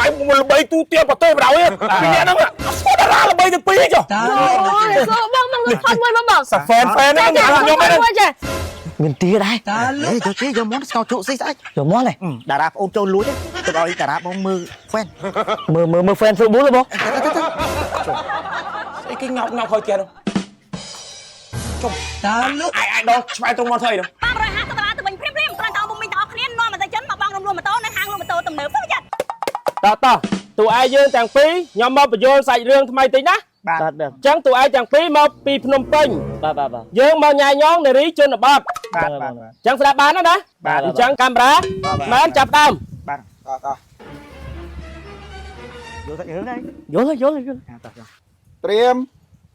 ngoài một bay tu tiên và tôi vào đấy vì vậy nó có đã ra là bay được pi chứ sập phèn phèn nó nhau mấy đấy មានទីដែរ យកទេយកមកស្កោជក់ស្អីស្អី យកមកនេះ តារាបងចូលលួចទៅឲ្យតារាបងមើលហ្វេន មើល fan Facebook ទេបង cái ngọc hơi kia đâu chồng ai đó phải tung con thầy đâu តោះតួឯងយើងទាំងពីរខ្ញុំមកបញ្យល់សាច់រឿងថ្មីតិចណា បាទ អញ្ចឹងតួឯងទាំងពីរមកពីភ្នំពេញ បាទ យើងមកញ៉ាយញងនារីជនបទ បាទ អញ្ចឹងស្ដាប់បានណាអញ្ចឹងកាមេរ៉ាមែនចាប់ដើម បាទតោះយកទៅរឿងហើយ យល់ តោះ ត្រៀម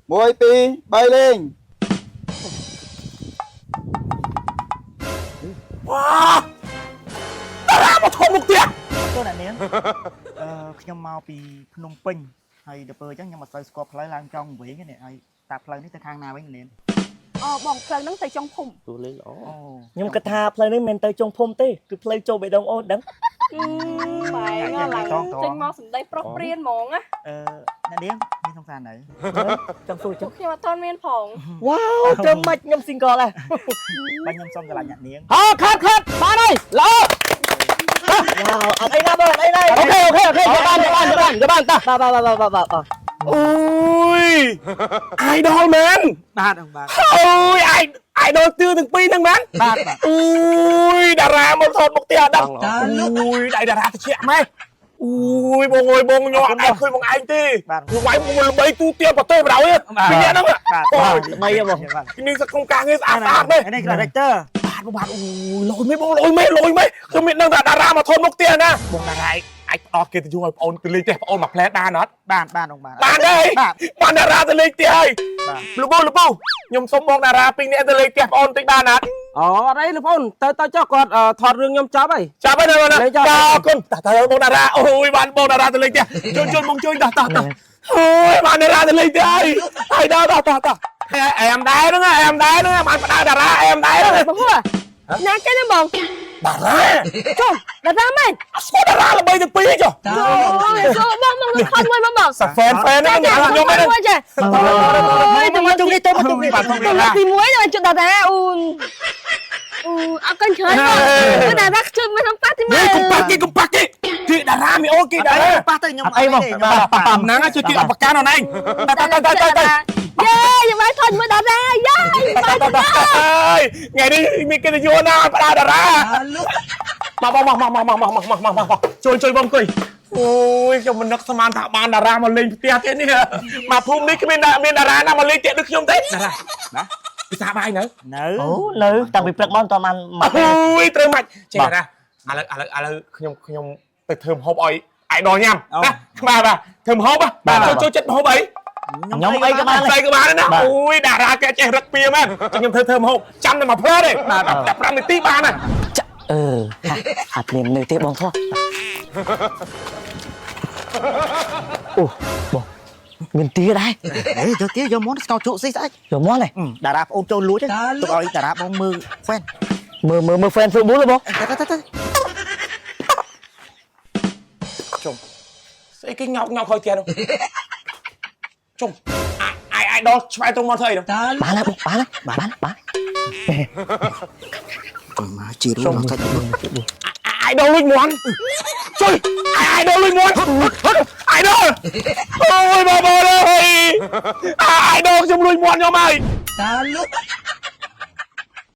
1 2 3លេង វ៉ាតារាមកធំមុខទៀត តើអ្នកនាងខ្ញុំមកពីភ្នំពេញហើយដល់ពេលអញ្ចឹងខ្ញុំអត់សូវស្គាល់ផ្លូវឡើងចង់វិញនេះហើយតាផ្លូវនេះទៅខាងណាវិញនាង បងផ្លូវហ្នឹងទៅចុងភូមិ ទូលេងល្អ ខ្ញុំគិតថាផ្លូវនេះមិនទៅចុងភូមិទេគឺផ្លូវចូលបេដងអូនដឹង បែរឡើងចេញមកសំដីប្រុសព្រានហ្មងណា អ្នកនាងមានសង្សារនៅ ចង់សួរចឹង ខ្ញុំអត់ទាន់មានផង វ៉ាវត្រឹមមិនខ្ញុំ single ដែរ បាទខ្ញុំសូមឆ្លាញ់អ្នកនាង ហ៎ខាត់បានហើយល្អ វ៉ាវអត់អីណាបងអត់អីណា អូខេយកបានតា បាទ អូយ idol man បាទបាទ អូយ idol ទឿទាំងពីរហ្នឹងមែន បាទ អូយតារាមកថតមកផ្ទះដល់អូយដៃតារាតិចម៉េះអូយបងអើយបងញ័រអត់ឃើញបងឯងទេវាយមកល្បីទូទាត់ប្រទេសបរោយពីនេះហ្នឹង បាទ បីហ៎បង នេះសកុំការងារស្អាតស្អាតទេ នេះ director បាទអូយលុយមេបងលុយមេខ្ញុំមានដឹងថាតារាមកថតមកផ្ទះណាបងតារាអាចផ្ដោតគេទៅយូរឲ្យបងអូនទៅលេងផ្ទះបងអូនមកផ្លែបានអត់ បាទបាទ បានទេបានតារាទៅលេងផ្ទះហើយលូបូខ្ញុំសុំបងតារាពីរនាក់ទៅលេងផ្ទះបងអូនតិចបានអត់អូអត់អីលោកបងទៅចុះគាត់ថតរឿងខ្ញុំចាប់ហើយចាប់ហើយណាចាអរគុណតើបងតារាអូយបានបងតារាទៅលេងផ្ទះជួយបងជួយតោះអូយបានតារាទៅលេងផ្ទះហើយដល់អែមដែរហ្នឹងបានបដាតារាអែមដែរហ្នឹង បងហ៎ណាចេះទេបង តារា ចុះតារាមែន ស្គាល់តារាល្បីទាំងពីរចុះ បងខំមួយបង សាហ្វេនហ្នឹងខ្ញុំមិន មួយចេះ មកជុំនេះទៅមកជុំនេះ បាទខ្ញុំ ទីមួយទៅជុំតារាអូអត់កញ្ជើញបងតារាជួយមិនសំប៉ាទីមើល កុំប៉ាគេគេតារាមីអូគេតារា ប៉ះទៅខ្ញុំ អីបង ប៉ាហ្នឹងជួយគេអបកានអនឯងទៅ យេយកមកថតមើលតារាយាយបាយតារា ថ្ងៃនេះមានកិត្តិយសណាស់បដាតារាមកជួយបងអង្គុយអូយខ្ញុំមិននឹកស្មានថាបានតារាមកលេងផ្ទះទៀតនេះមកភូមិនេះគ្មានតារាណាមកលេងផ្ទះដូចខ្ញុំទេតារាណាពិសាបាយនៅ អូនៅតាំងពីព្រឹកមកមិនតបានមក អូយត្រូវមិនចេះតារាឥឡូវខ្ញុំទៅធ្វើម្ហូបឲ្យអាយដល់ញ៉ាំណាបាទធ្វើម្ហូបចូលចិត្តម្ហូបអី ខ្ញុំអីក៏បាន ស្អីក៏បានណាអូយតារាគេចេះរឹកពីមែនខ្ញុំធ្វើម្ហូបចាំតែមកផ្លើទេ15នាទីបានណា អត់មាននៅទេបងធោះអូបងមានទីដែរ យកទេយកមកស្កោជក់ស្អីស្អី យកមកនេះ តារាបងចូលលួចទៅឲ្យតារាបងមើលហ្វេន មើល fan Facebook ទេបង ជុំស្អីគេញ៉ោកហើយទៀតនោះជុំអាយដល់ឆ្វែតรงមកធ្វើអីនោះ បានហើយបងបាន មកជីរូមកសាច់ អាយដល់លុយមន់ជួយអាយដល់លុយមន់អាយដល់អូយបងអើយអាយដល់ខ្ញុំលុយមន់ខ្ញុំហើយ តាលុ